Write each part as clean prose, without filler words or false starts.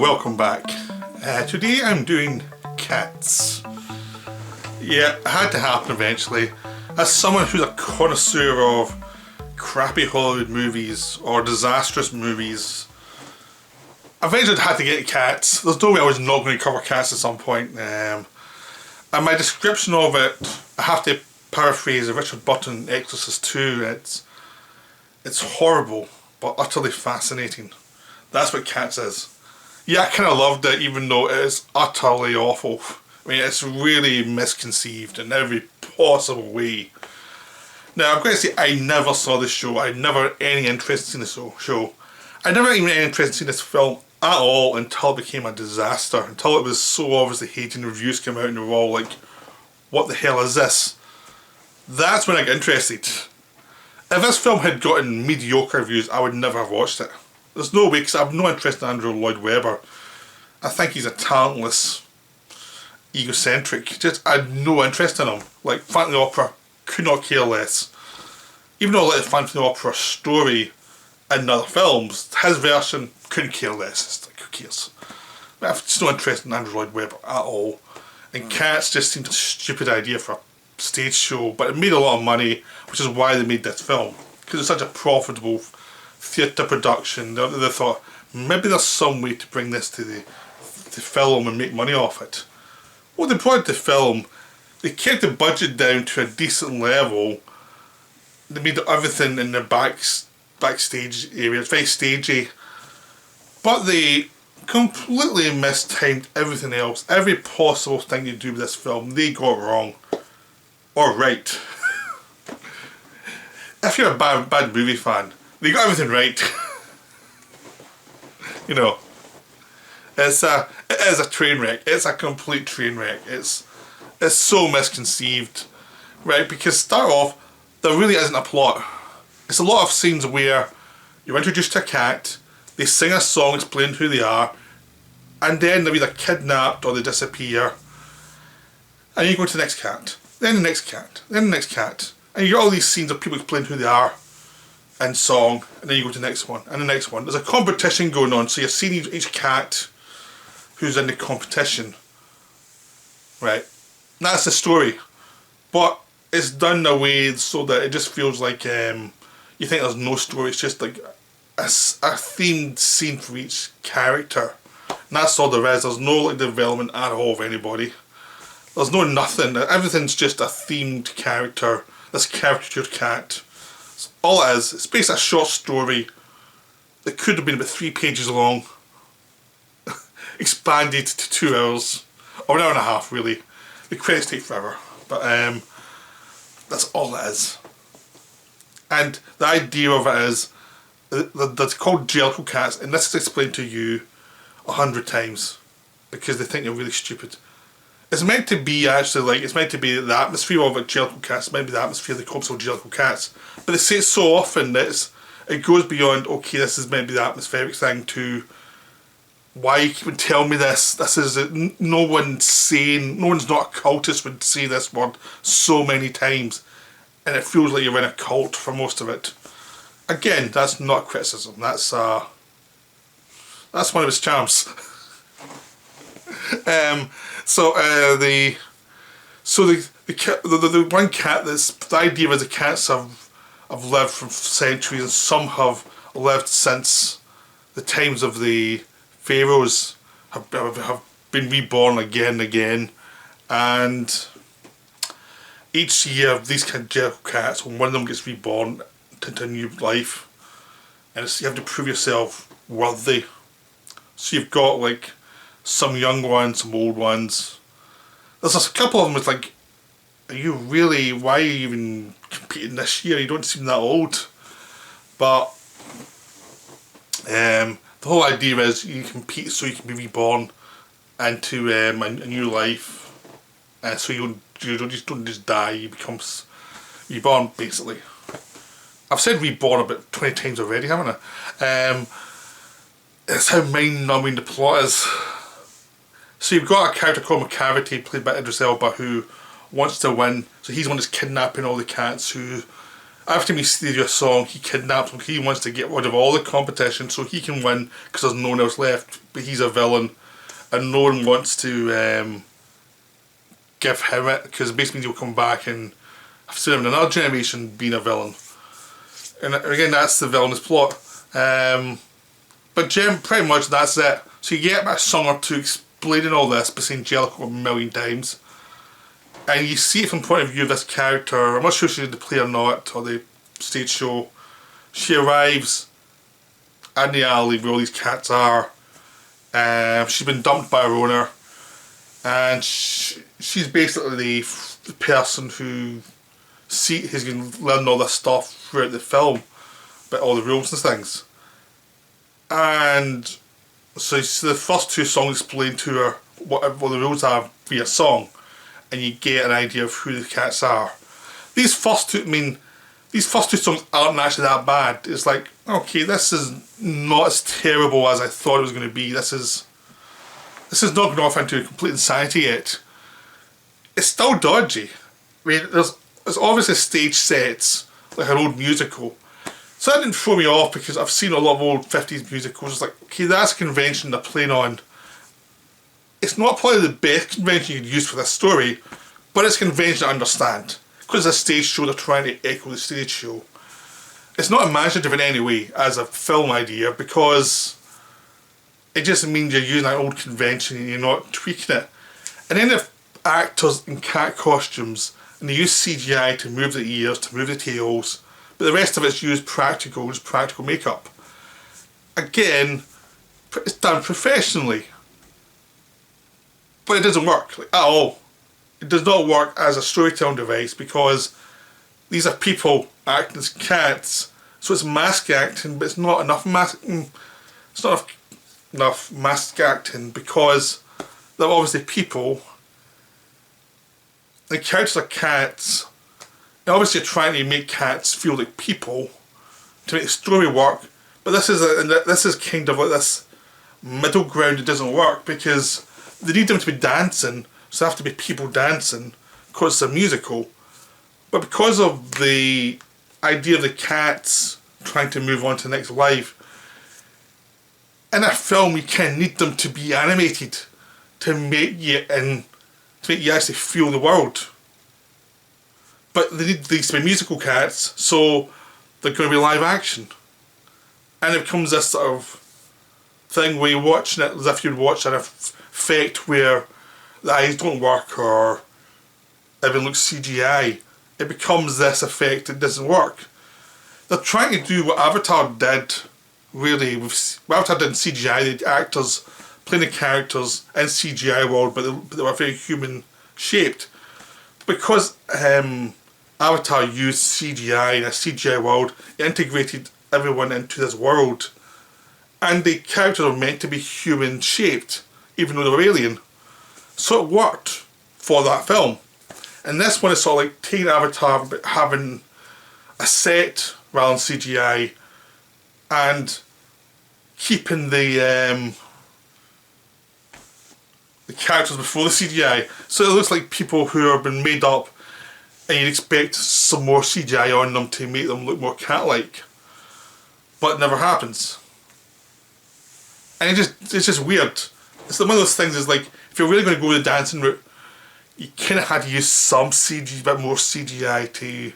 Welcome back. Today I'm doing Cats. Yeah, it had to happen eventually. As someone who's a connoisseur of crappy Hollywood movies or disastrous movies, eventually I had to get Cats. There's no way I was not going to cover Cats at some point. And my description of it, I have to paraphrase Richard Burton, Exorcist 2. It's horrible, but utterly fascinating. That's what Cats is. Yeah, I kind of loved it, even though it is utterly awful. I mean, it's really misconceived in every possible way. Now, I'm going to say I never saw this show. I never had any interest in this show. I never even had any interest in this film at all until it became a disaster. Until it was so obviously hated and reviews came out and they were all like, what the hell is this? That's when I got interested. If this film had gotten mediocre reviews, I would never have watched it. There's no way, because I have no interest in Andrew Lloyd Webber. I think he's a talentless, egocentric. I had no interest in him. Like, Phantom of the Opera, could not care less. Even though I like the Phantom of the Opera story in other films, his version, couldn't care less. It's like, who cares? I have just no interest in Andrew Lloyd Webber at all. And Cats just seemed a stupid idea for a stage show, but it made a lot of money, which is why they made this film. Because it's such a profitable theatre production. They thought, maybe there's some way to bring this to the film and make money off it. Well, they brought it to film, they kept the budget down to a decent level, they made everything in the backstage area, it's very stagey, but they completely mistimed everything else. Every possible thing you do with this film, they got wrong. Or right. If you're a bad movie fan, they got everything right. You know, it is a train wreck. It's a complete train wreck. It's so misconceived, right? Because start off, there really isn't a plot. It's a lot of scenes where you're introduced to a cat, they sing a song explaining who they are, and then they're either kidnapped or they disappear, and you go to the next cat, then the next cat, then the next cat, and you get all these scenes of people explaining who they are and song, and then you go to the next one and the next one. There's a competition going on, so you're seeing each cat who's in the competition, right? And that's the story, but it's done in a way so that it just feels like you think there's no story. It's just like a themed scene for each character, and that's all there is. There's no like development at all of anybody. There's no nothing. Everything's just a themed character. This caricatured cat. So all it is, it's basically a short story that could have been about 3 pages long, expanded to 2 hours, or an hour and a half really. The credits take forever, but that's all it is. And the idea of it is, that's called Jellicle Cats, and this is explained to you 100 times, because they think you're really stupid. It's meant to be actually like, it's meant to be the atmosphere of it, Jellicle Cats, maybe the atmosphere of the cops of Jellicle Cats. But they say it so often that it goes beyond, okay, this is maybe the atmospheric thing, to why you keep telling me this. This is no one's saying, no one's not a cultist would say this word so many times, and it feels like you're in a cult for most of it. Again, that's not criticism. That's one of his charms. So the one cat, the idea is the cats have lived for centuries, and some have lived since the times of the pharaohs, have been reborn again and again, and each year these kind of Jellicle Cats, when one of them gets reborn into new life, and you have to prove yourself worthy. So you've got like some young ones, some old ones. There's a couple of them with like, are you really, why are you even competing this year? You don't seem that old. But the whole idea is you compete so you can be reborn into a new life, so you don't just die. You become reborn basically. I've said reborn about 20 times already, haven't I? It's how mind-numbing the plot is. So you've got a character called Macavity, played by Idris Elba, who wants to win. So he's the one that's kidnapping all the cats who After he steals your song, he kidnaps him. He wants to get rid of all the competition so he can win because there's no one else left. But he's a villain, and no one wants to give him it because it basically he'll come back and have seen him in another generation being a villain. And again, that's the villainous plot. But Jim, pretty much that's it. So you get about a song or two explaining all this, but saying Jellicle a million times. And you see it from the point of view of this character. I'm not sure if she's the play or not, or the stage show. She arrives in the alley where all these cats are. She's been dumped by her owner. And she's basically the person who has been learning all this stuff throughout the film. About all the rules and things. And so the first two songs explain to her what the rules are via song. And you get an idea of who the cats are. These first two songs aren't actually that bad. It's like, okay, this is not as terrible as I thought it was going to be. This is not going off into complete insanity yet. It's still dodgy. I mean, there's obviously stage sets, like an old musical. So that didn't throw me off because I've seen a lot of old 50s musicals. It's like, okay, that's a convention they're playing on. It's not probably the best convention you could use for this story, but it's a convention I understand. Because it's a stage show, they're trying to echo the stage show. It's not imaginative in any way as a film idea because it just means you're using an old convention and you're not tweaking it. And then if actors in cat costumes and they use CGI to move the ears, to move the tails, but the rest of it's used practical makeup. Again, it's done professionally. But it doesn't work at all. It does not work as a storytelling device because these are people acting as cats. So it's mask acting, but it's not enough mask acting because they're obviously people. The characters are cats. And obviously you're trying to make cats feel like people to make the story work. But this is kind of like this middle ground that doesn't work because they need them to be dancing, so they have to be people dancing because it's a musical. But because of the idea of the cats trying to move on to the next life, in a film you can need them to be animated to make you actually feel the world. But they need these to be musical cats, so they're going to be live action. And it becomes this sort of thing where you're watching it as if you'd watch an effect where the eyes don't work or everything looks CGI. It becomes this effect that doesn't work. They're trying to do what Avatar did, really. What Avatar did in CGI, the actors playing the characters in CGI world, but they were very human shaped. Because Avatar used CGI in a CGI world, it integrated everyone into this world. And the characters were meant to be human shaped, even though they were alien. So it worked for that film. And this one is sort of like taking Avatar but having a set rather than CGI and keeping the characters before the CGI. So it looks like people who have been made up and you'd expect some more CGI on them to make them look more cat-like. But it never happens. And it's just weird. It's one of those things is like, if you're really going to go the dancing route, you kind of had to use some CG, a bit more CGI to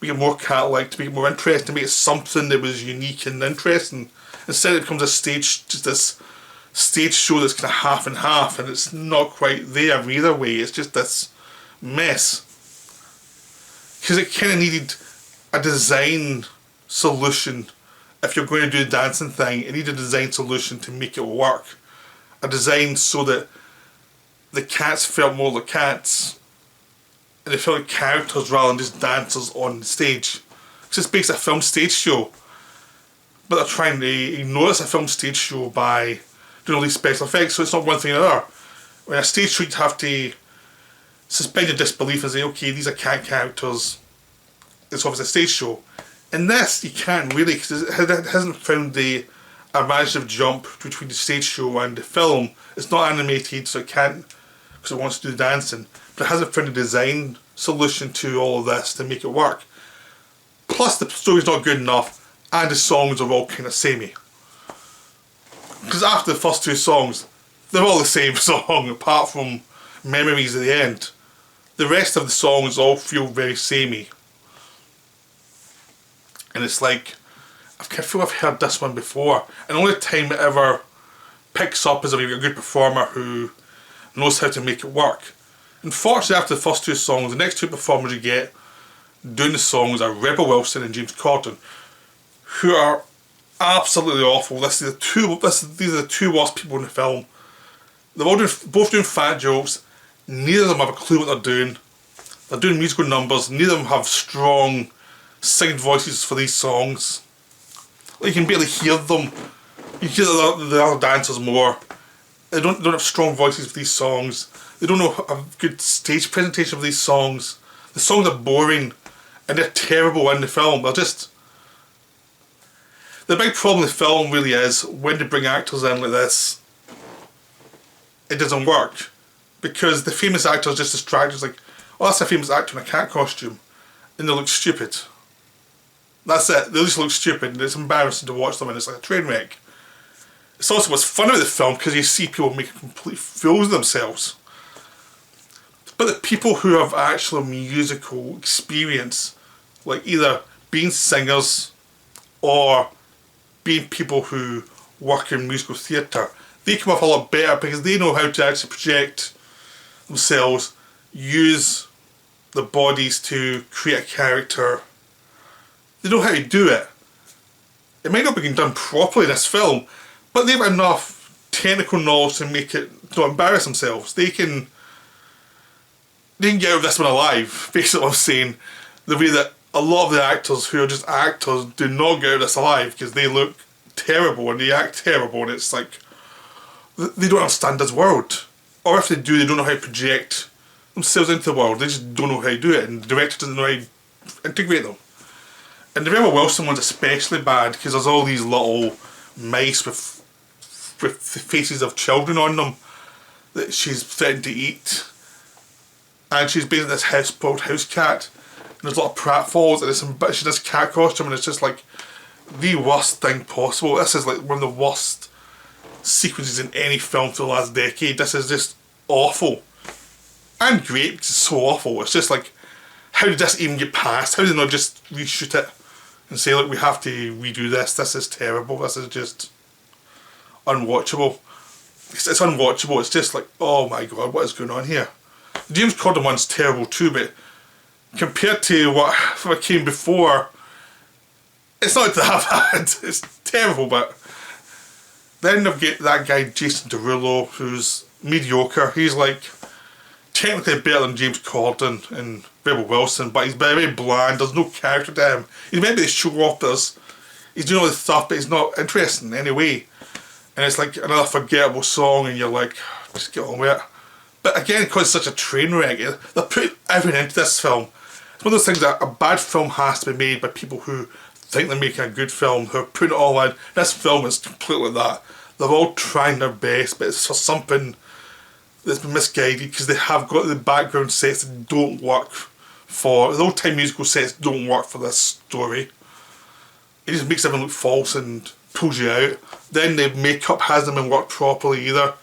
make it more cat-like, to make it more interesting, to make it something that was unique and interesting. Instead it becomes just this stage show that's kind of half and half, and it's not quite there either way. It's just this mess. Because it kind of needed a design solution. If you're going to do the dancing thing, it needed a design solution to make it work. A design so that the cats felt more like cats, and they felt like characters rather than just dancers on the stage. It's just basically a film stage show. But they're trying to ignore it's a film stage show by doing all these special effects, so it's not one thing or another. When a stage show, you have to suspend your disbelief and say, okay, these are cat characters, it's obviously a stage show. In this, you can't really, because it hasn't found the imaginative jump between the stage show and the film. It's not animated, so it can't, because it wants to do dancing. But it hasn't found a design solution to all of this to make it work. plus the story's not good enough, and the songs are all kind of samey. Because after the first two songs, they're all the same song, apart from Memories at the end. The rest of the songs all feel very samey. And it's like, I feel I've heard this one before, and the only time it ever picks up is if you've got a good performer who knows how to make it work. Unfortunately, after the first two songs, the next two performers you get doing the songs are Rebel Wilson and James Corden, who are absolutely awful. These are the two worst people in the film. They're all both doing fat jokes. Neither of them have a clue what they're doing. They're doing musical numbers. Neither of them have strong singing voices for these songs. Like, you can barely hear them. You hear the other dancers more. They don't have strong voices for these songs. They don't know a good stage presentation for these songs. The songs are boring and they're terrible in the film. They're just... The big problem with the film really is when they bring actors in like this, it doesn't work. Because the famous actors just distract us, like, oh, that's a famous actor in a cat costume, and they look stupid. That's it. They just look stupid, and it's embarrassing to watch them, and it's like a train wreck. It's also what's fun about the film, because you see people make complete fools of themselves. But the people who have actual musical experience, like either being singers or being people who work in musical theatre, they come off a lot better because they know how to actually project themselves, use the bodies to create a character. They know how to do it. It might not be being done properly in this film, but they've got enough technical knowledge to make it not embarrass themselves. They can get out of this one alive, basically what I'm saying. The way that a lot of the actors who are just actors do not get out of this alive because they look terrible and they act terrible, and it's like they don't understand this world. Or if they do, they don't know how to project themselves into the world. They just don't know how to do it, and the director doesn't know how to integrate them. And the Rebel Wilson one's especially bad because there's all these little mice with the faces of children on them that she's threatened to eat. And she's based in this house called House Cat. And there's a lot of pratfalls, and she does cat costume, and it's just like the worst thing possible. This is like one of the worst sequences in any film for the last decade. This is just awful. And great because it's so awful. It's just like, how did this even get passed? How did they not just reshoot it and say, look, we have to redo this. This is terrible. This is just unwatchable. It's unwatchable. It's just like, oh my god, what is going on here? The James Corden one's terrible too, but compared to what came before, it's not that bad. It's terrible, but then they've got that guy Jason Derulo, who's mediocre. He's like technically better than James Corden and Rebel Wilson, but he's very bland. There's no character to him. He's meant to be the show off, but he's doing all this stuff, but he's not interesting in any way. And it's like another forgettable song, and you're like, just get on with it. But again, because it's such a train wreck, they put everything into this film. It's one of those things that a bad film has to be made by people who think they're making a good film, who are putting it all in. This film is completely like that. They're all trying their best, but it's for something that's been misguided because they have got the background sets that don't work for... The old-time musical sets don't work for this story. It just makes everything look false and pulls you out. Then the makeup hasn't been worked properly either.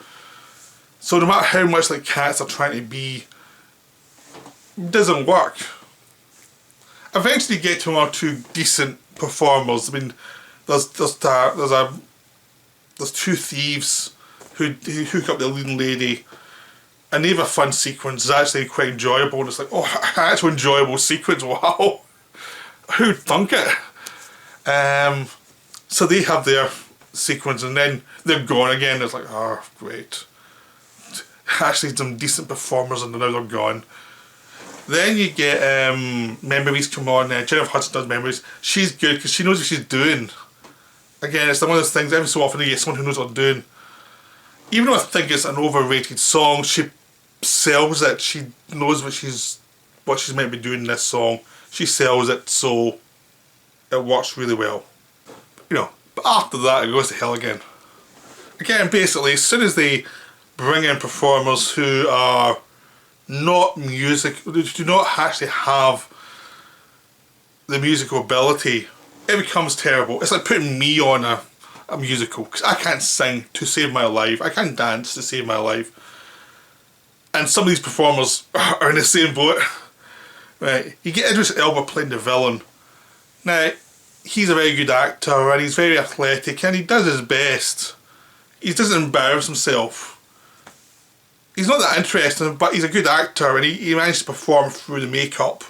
So no matter how much like Cats are trying to be, it doesn't work. Eventually you get to one or two decent performers. I mean, there's two thieves who hook up the leading lady, and they have a fun sequence. It's actually quite enjoyable, and it's like, oh, actual enjoyable sequence, wow. Who'd thunk it? So they have their sequence, and then they're gone again. It's like, oh, great. Actually some decent performers, and now they're gone. Then you get Memories come on. Jennifer Hudson does Memories. She's good because she knows what she's doing. Again, it's one of those things, every so often you get someone who knows what they're doing. Even though I think it's an overrated song, she sells it. She knows what she's meant to be doing in this song. She sells it, so it works really well. You know, but after that it goes to hell again. Again, basically, as soon as they bring in performers who are not music, who do not actually have the musical ability, it becomes terrible. It's like putting me on a musical, because I can't sing to save my life. I can't dance to save my life. And some of these performers are in the same boat. Right, you get Idris Elba playing the villain. Now, he's a very good actor and he's very athletic and he does his best. He doesn't embarrass himself. He's not that interesting, but he's a good actor and he managed to perform through the makeup.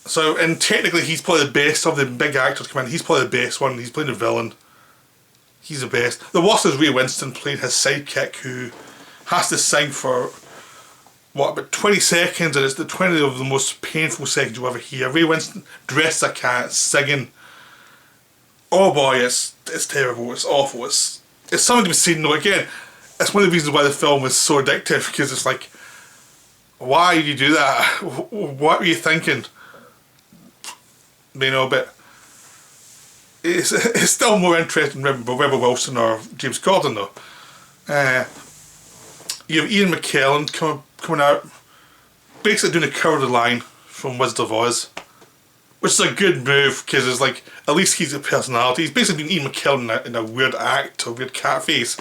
So, and technically he's probably the best of the big actors come in. He's probably the best one. He's playing the villain. He's the best. The worst is Ray Winston playing his sidekick, who has to sing for, what, about 20 seconds, and it's the 20 of the most painful seconds you'll ever hear. Ray Winston dressed as a cat, singing. Oh boy, it's terrible, it's awful, it's something to be seen though. Again, it's one of the reasons why the film is so addictive, because it's like, why did you do that? What were you thinking? You know, but it's still more interesting than Rebel Wilson or James Corden though. You have Ian McKellen coming out, basically doing a cowardly line from Wizard of Oz, which is a good move, because it's like, at least he's a personality. He's basically been Ian McKellen in a weird act, a weird cat face.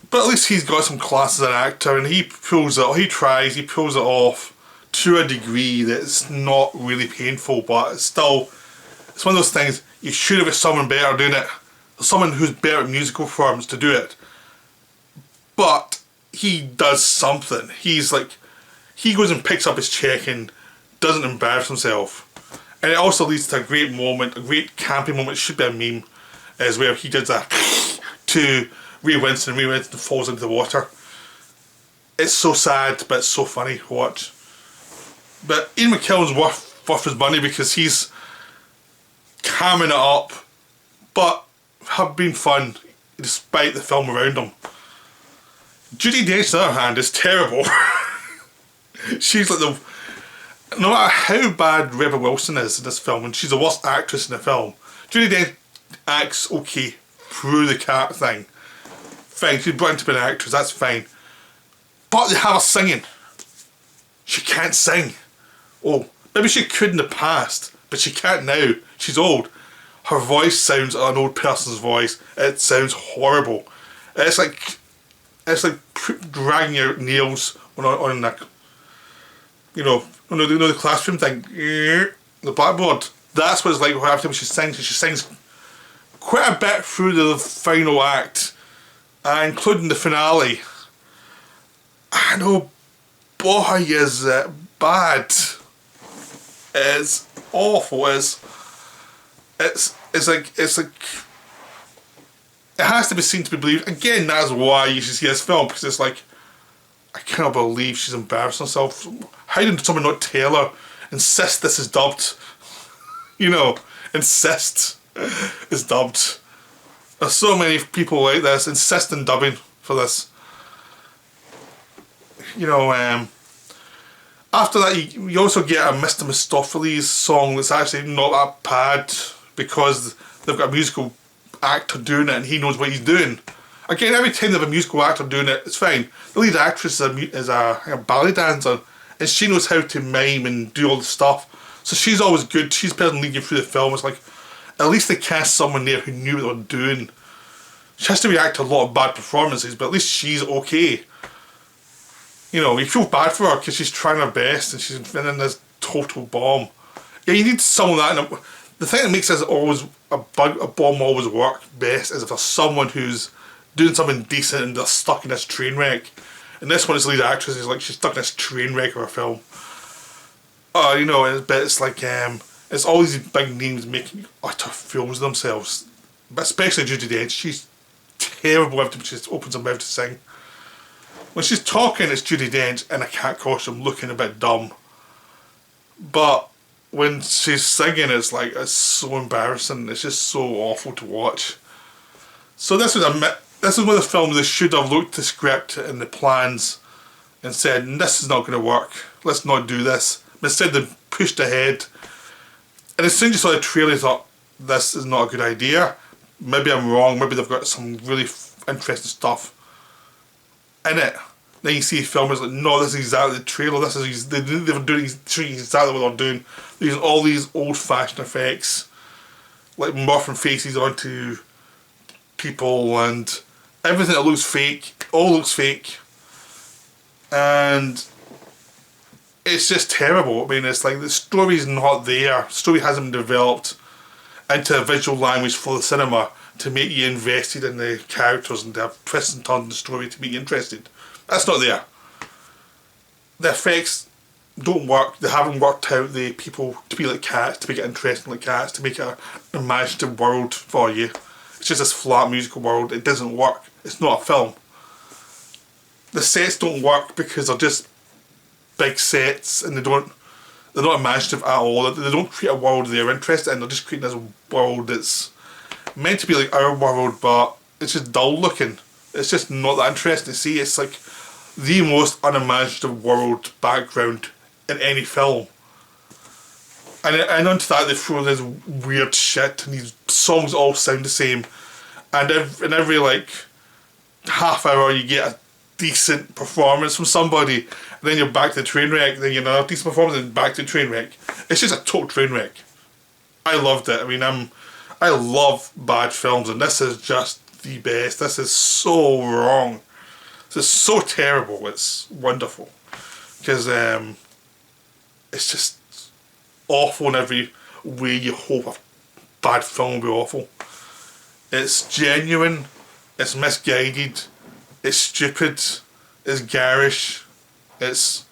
But at least he's got some class as an actor, and he pulls it off to a degree that's not really painful, but it's still, it's one of those things, you should have someone better doing it. Someone who's better at musical forms to do it. But he does something. He's like, he goes and picks up his check and doesn't embarrass himself. And it also leads to a great moment, a great campy moment. It should be a meme, as where he does that to Ray Winston, and Ray Winston falls into the water. It's so sad, but it's so funny to watch. But Ian McKellen's worth his money, because he's calming it up, but have been fun despite the film around him. Judi Dench, on the other hand, is terrible. She's like the... No matter how bad Rebel Wilson is in this film, and she's the worst actress in the film, Judi Dench acts okay through the cat thing. Fine, she's brought in to be an actress, that's fine. But they have her singing. She can't sing. Oh, maybe she could in the past, but she can't now. She's old. Her voice sounds like an old person's voice. It sounds horrible. It's like dragging your nails on like, you know the classroom thing, the blackboard. That's what it's like every time she sings. She sings quite a bit through the final act, including the finale. I know, boy, is it bad. It's awful. It's like it has to be seen to be believed. Again, that's why you should see this film, because it's like, I cannot believe she's embarrassing herself. How did someone not tell her? Insist this is dubbed. You know, insist is dubbed. There's so many people like this, insist on dubbing for this. You know, after that you also get a Mr. Mistopheles song that's actually not that bad, because they've got a musical actor doing it and he knows what he's doing. Again, every time they have a musical actor doing it, it's fine. The lead actress is a ballet dancer, and she knows how to mime and do all the stuff. So she's always good. She's the person leading you through the film. It's like, at least they cast someone there who knew what they were doing. She has to react to a lot of bad performances, but at least she's okay. You know, you feel bad for her because she's trying her best and she's been in this total bomb. Yeah, you need someone like that. The thing that makes this always a bomb always work best is if there's someone who's doing something decent and they're stuck in this train wreck. And this one is the lead actress, is like, she's stuck in this train wreck of a film. You know, but it's like, it's all these big names making utter fools of themselves. But especially Judi Dench, she's terrible every time she opens her mouth to sing. When she's talking, it's Judi Dench in a cat costume looking a bit dumb. But when she's singing, it's like, it's so embarrassing. It's just so awful to watch. So this is one of the films they should have looked at the script and the plans and said, this is not going to work. Let's not do this. But instead they pushed ahead. And as soon as you saw the trailer, you thought, this is not a good idea. Maybe I'm wrong. Maybe they've got some really interesting stuff in it. Then you see a film, it's like, no, this is exactly the trailer. This is they were doing exactly what they're doing. They're using all these old-fashioned effects, like morphing faces onto people and everything that looks fake. All looks fake, and it's just terrible. I mean, it's like the story's not there. The story hasn't been developed into a visual language for the cinema to make you invested in the characters and to have twists and turns in the story to make you interested. That's not there. The effects don't work. They haven't worked out the people to be like cats, to make it interesting like cats, to make it an imaginative world for you. It's just this flat musical world. It doesn't work. It's not a film. The sets don't work because they're just big sets and they're not imaginative at all. They don't create a world they're interested in. They're just creating this world that's meant to be like our world, but it's just dull looking. It's just not that interesting to see. It's like the most unimaginative world background in any film. And onto that they throw this weird shit and these songs all sound the same. And in every like half hour you get a decent performance from somebody, and then you're back to the train wreck, then you're another decent performance and back to the train wreck. It's just a total train wreck. I loved it. I mean, I love bad films, and this is just the best. This is so wrong. This is so terrible. It's wonderful. Because it's just awful in every way you hope a bad film will be awful. It's genuine, it's misguided, it's stupid, it's garish, it's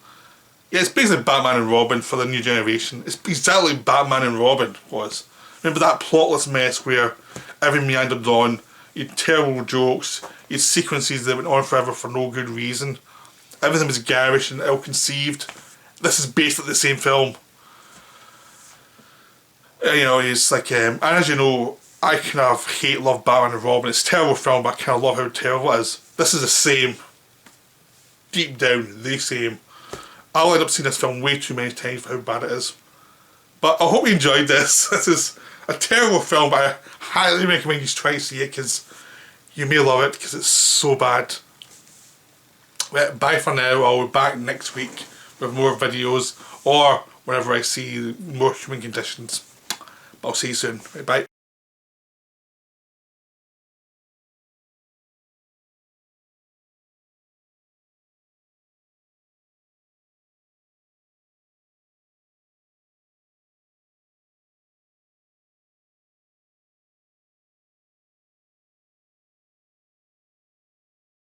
basically Batman and Robin for the new generation. It's exactly Batman and Robin was. Remember that plotless mess where every meandered on, you had terrible jokes, you had sequences that went on forever for no good reason. Everything was garish and ill-conceived. This is basically the same film. You know, it's like, and as you know, I kind of love Batman and Robin. It's a terrible film, but I kind of love how terrible it is. This is the same. Deep down, the same. I'll end up seeing this film way too many times for how bad it is. But I hope you enjoyed this. This is a terrible film, but I highly recommend you try to see it because you may love it because it's so bad. But bye for now. I'll be back next week with more videos or whenever I see more human conditions. But I'll see you soon. Bye.